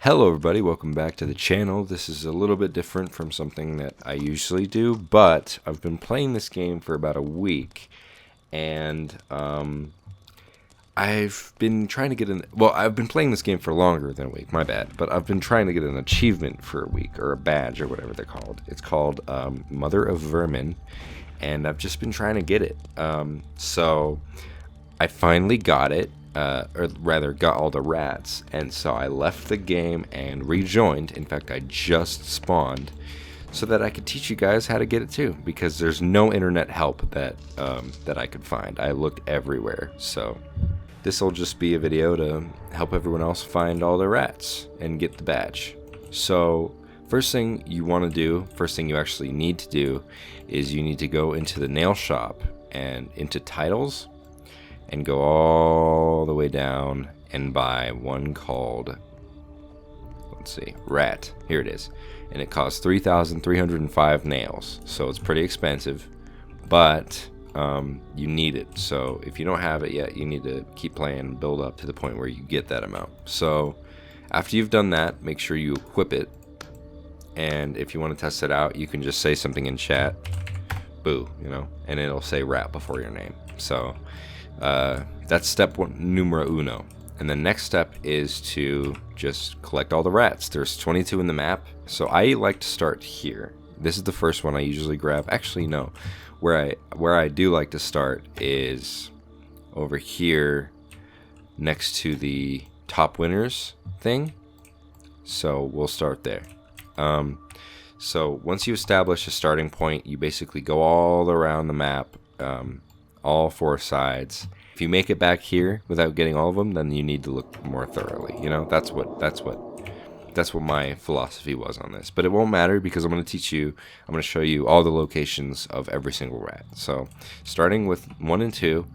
Hello everybody, welcome back to the channel. This is a little bit different from something that I usually do, but I've been playing this game for about a week, and I've been trying to get I've been playing this game for longer than a week, my bad, but I've been trying to get an achievement for a week, or a badge, or whatever they're called. It's called Mother of Vermin, and I've just been trying to get it. So I finally got it. Or rather got all the rats, and so I left the game and rejoined. In fact, I just spawned so that I could teach you guys how to get it too, because there's no internet help that I could find. I looked everywhere, so this will just be a video to help everyone else find all their rats and get the badge. So first thing you want to do, first thing you actually need to do, is you need to go into the nail shop and into titles and go all the way down and buy one called, let's see, rat. Here it is. And it costs 3,305 nails. So it's pretty expensive, but you need it. So if you don't have it yet, you need to keep playing and build up to the point where you get that amount. So after you've done that, make sure you equip it. And if you want to test it out, you can just say something in chat, boo, and it'll say rat before your name. So that's step one, numero uno. And the next step is to just collect all the rats. There's 22 in the map, so I like to start here. This is the first one I usually grab. Actually, no. Where I do like to start is over here next to the top winners thing. So we'll start there. So once you establish a starting point, you basically go all around the map, all four sides. If you make it back here without getting all of them, then you need to look more thoroughly. That's what my philosophy was on this. But it won't matter, because I'm going to show you all the locations of every single rat. So starting with 1 and 2,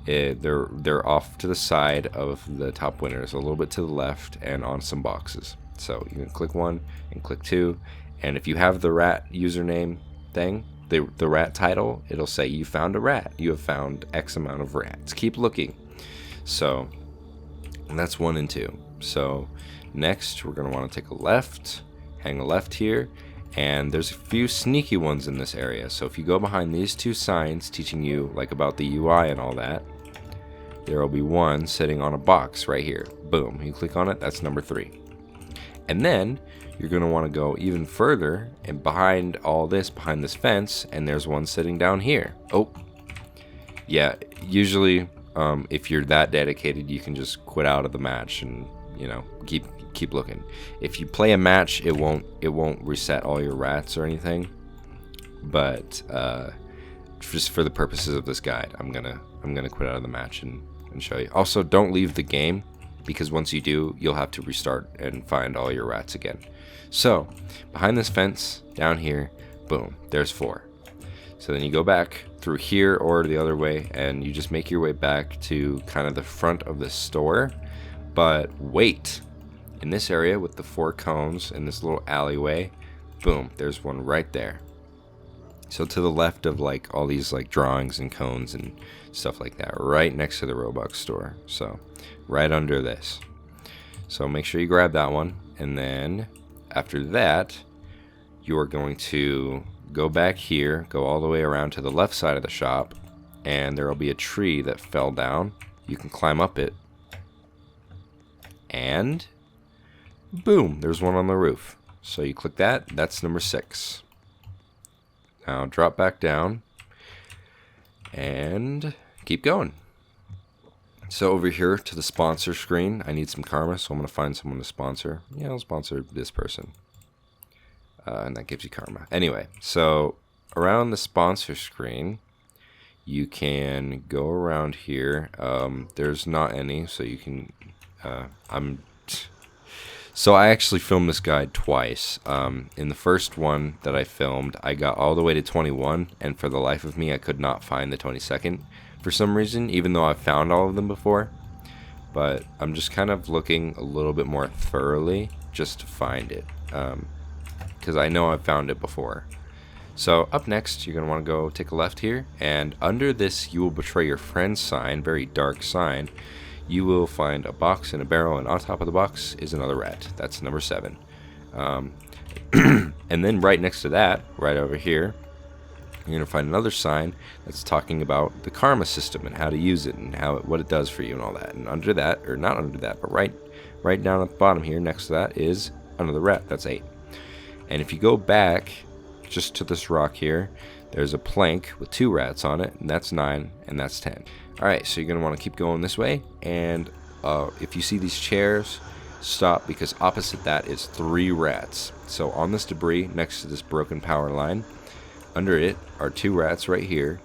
they're off to the side of the top winners, a little bit to the left, and on some boxes. So you can click 1 and click 2, and if you have the rat username thing, the rat title, it'll say you found a rat. You have found X amount of rats. Keep looking. So that's 1 and 2. So next we're going to want to take a left, hang a left here, and there's a few sneaky ones in this area. So if you go behind these two signs teaching you about the UI and all that, there will be one sitting on a box right here. Boom. You click on it, that's number 3. And then you're going to want to go even further, and behind this fence, and there's one sitting down here. Oh, yeah, usually if you're that dedicated, you can just quit out of the match and keep looking. If you play a match, it won't reset all your rats or anything, but just for the purposes of this guide, I'm gonna quit out of the match and show you. Also, don't leave the game, because once you do, you'll have to restart and find all your rats again. So behind this fence down here, boom, there's 4. So then you go back through here or the other way, and you just make your way back to kind of the front of the store. But wait, in this area with the 4 cones in this little alleyway, boom, there's one right there. So to the left of all these drawings and cones and stuff like that, right next to the Roblox store. So right under this. So make sure you grab that one, and then after that, you're going to go back here, go all the way around to the left side of the shop, and there will be a tree that fell down. You can climb up it, and boom, there's one on the roof. So you click that, that's number 6. Now drop back down and keep going. So over here to the sponsor screen, I need some karma, so I'm going to find someone to sponsor. Yeah, I'll sponsor this person. And that gives you karma. Anyway, so around the sponsor screen, you can go around here. There's not any, so you can... So I actually filmed this guide twice. In the first one that I filmed, I got all the way to 21, and for the life of me, I could not find the 22nd for some reason, even though I've found all of them before. But I'm just kind of looking a little bit more thoroughly just to find it, because I know I've found it before. So up next, you're going to want to go take a left here, and under this "you will betray your friend" sign, very dark sign, you will find a box and a barrel, and on top of the box is another rat. That's number 7. And then right next to that, right over here, you're going to find another sign that's talking about the karma system and how to use it and what it does for you and all that. And under that, or not under that, but right down at the bottom here next to that is another rat. That's 8. And if you go back just to this rock here, there's a plank with 2 rats on it, and that's 9, and that's 10. Alright, so you're going to want to keep going this way, and if you see these chairs, stop, because opposite that is 3 rats. So on this debris next to this broken power line, under it are 2 rats right here,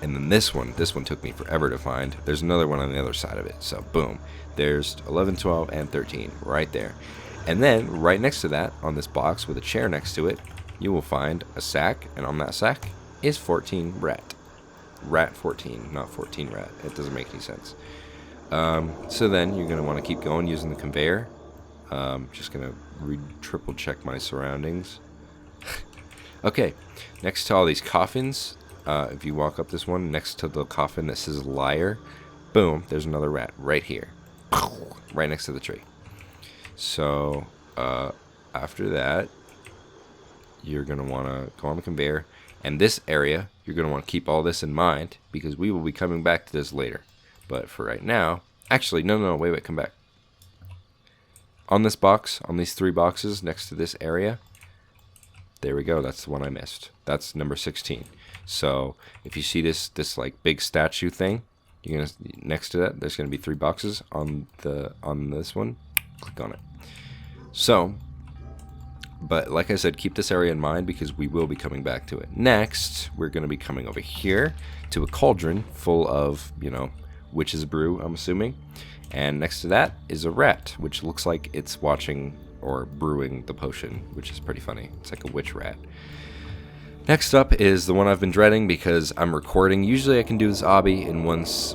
and then this one took me forever to find. There's another one on the other side of it. So boom, there's 11, 12, and 13 right there. And then right next to that, on this box with a chair next to it, you will find a sack, and on that sack is 14 rat. Rat 14, not 14 rat. It doesn't make any sense. So then you're going to want to keep going using the conveyor. Just going to triple check my surroundings. Okay, next to all these coffins, if you walk up this one, next to the coffin that says liar, boom, there's another rat right here. Right next to the tree. So, after that, you're going to want to go on the conveyor. And this area, you're going to want to keep all this in mind, because we will be coming back to this later. But for right now, actually, no, wait, come back. On this box, on these 3 boxes next to this area, there we go, that's the one I missed. That's number 16. So if you see this like big statue thing, you're gonna, next to that, there's gonna be 3 boxes on this one. Click on it. So, but like I said, keep this area in mind because we will be coming back to it. Next, we're gonna be coming over here to a cauldron full of, witch's brew, I'm assuming. And next to that is a rat, which looks like it's watching or brewing the potion, which is pretty funny. It's like a witch rat. Next up is the one I've been dreading because I'm recording. Usually I can do this obby in once,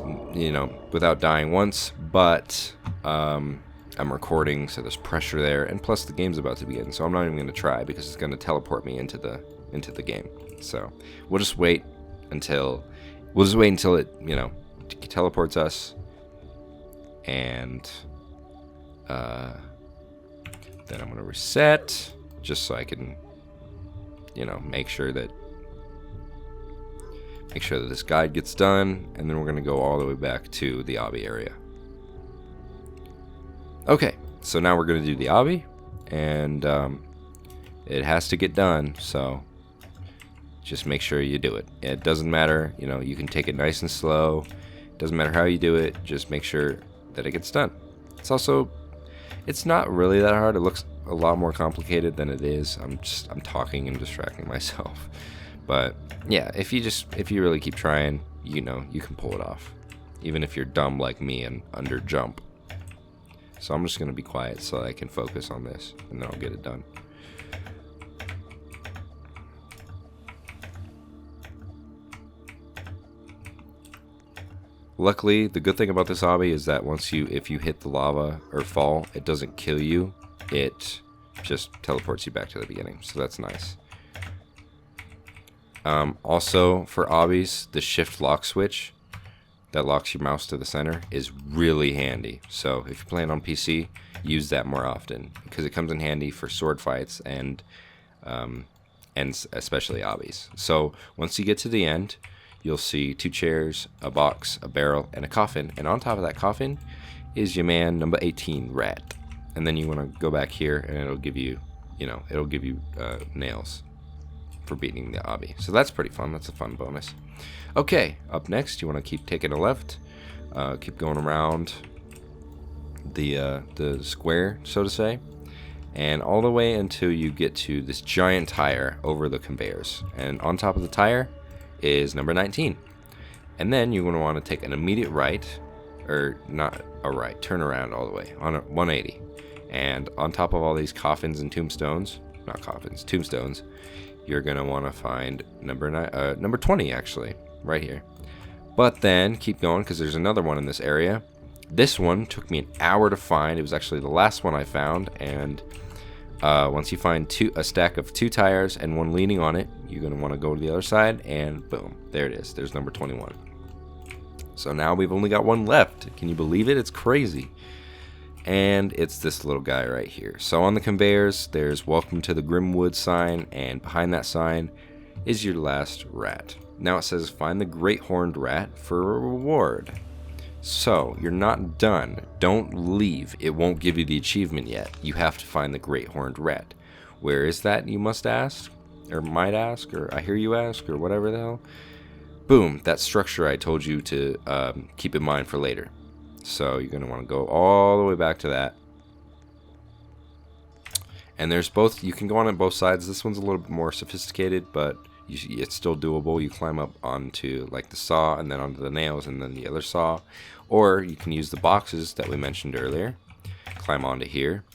without dying once, but I'm recording, so there's pressure there, and plus the game's about to begin, so I'm not even going to try because it's going to teleport me into the game. So we'll just wait until it, teleports us, and then I'm going to reset just so I can, make sure that this guide gets done, and then we're going to go all the way back to the obby area. Okay, so now we're going to do the obby, and it has to get done, so just make sure you do it. It doesn't matter, you can take it nice and slow. It doesn't matter how you do it, just make sure that it gets done. It's not really that hard. It looks a lot more complicated than it is. I'm talking and distracting myself. But yeah, if you really keep trying, you can pull it off. Even if you're dumb like me and under jump. So I'm just going to be quiet so I can focus on this, and then I'll get it done. Luckily, the good thing about this obby is that if you hit the lava or fall, it doesn't kill you. It just teleports you back to the beginning, so that's nice. Also, for obbies, the shift lock switch that locks your mouse to the center is really handy. So if you're playing on PC, use that more often because it comes in handy for sword fights and especially obbies. So once you get to the end, you'll see 2 chairs, a box, a barrel, and a coffin. And on top of that coffin is your man, number 18, rat. And then you want to go back here, and it'll give you, nails for beating the obby. So that's pretty fun. That's a fun bonus. Okay, up next, you want to keep taking a left, keep going around the square, so to say, and all the way until you get to this giant tire over the conveyors. And on top of the tire is number 19. And then you're going to want to take an immediate right, or not a right, turn around all the way on a 180. And on top of all these coffins and tombstones, not coffins, tombstones, you're going to want to find number 20 actually, right here. But then keep going because there's another one in this area. This one took me an hour to find. It was actually the last one I found, and once you find a stack of 2 tires and one leaning on it, you're going to want to go to the other side, and boom, there it is. There's number 21. So now we've only got one left. Can you believe it? It's crazy. And it's this little guy right here. So on the conveyors, there's welcome to the Grimwood sign, and behind that sign is your last rat. Now it says find the great horned rat for a reward. So you're not done. Don't leave. It won't give you the achievement yet. You have to find the great horned rat. Where is that, you must ask? Or might ask? Or I hear you ask? Or whatever the hell. Boom, that structure I told you to keep in mind for later. So you're going to want to go all the way back to that. And there's both, you can go on both sides. This one's a little bit more sophisticated, but it's still doable. You climb up onto like the saw and then onto the nails and then the other saw. Or you can use the boxes that we mentioned earlier. Climb onto here.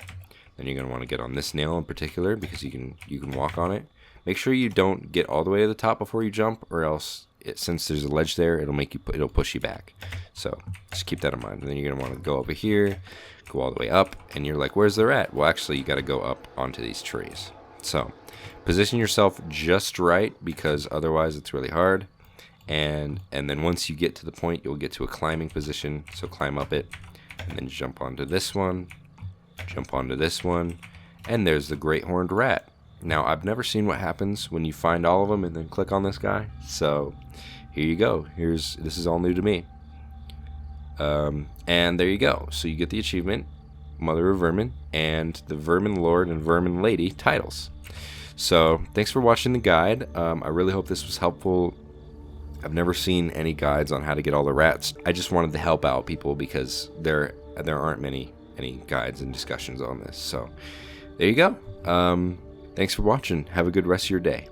Then you're going to want to get on this nail in particular because you can walk on it. Make sure you don't get all the way to the top before you jump, or else since there's a ledge there, it'll push you back. So just keep that in mind. And then you're gonna want to go over here, go all the way up, and you're like, where's the rat? Well, actually, you got to go up onto these trees. So position yourself just right, because otherwise it's really hard. And then once you get to the point, you'll get to a climbing position. So climb up it, and then jump onto this one, jump onto this one, and there's the great horned rat. Now, I've never seen what happens when you find all of them and then click on this guy. So here you go. This is all new to me. And there you go. So you get the achievement, Mother of Vermin, and the Vermin Lord and Vermin Lady titles. So thanks for watching the guide. I really hope this was helpful. I've never seen any guides on how to get all the rats. I just wanted to help out people because there aren't any guides and discussions on this. So there you go. Thanks for watching. Have a good rest of your day.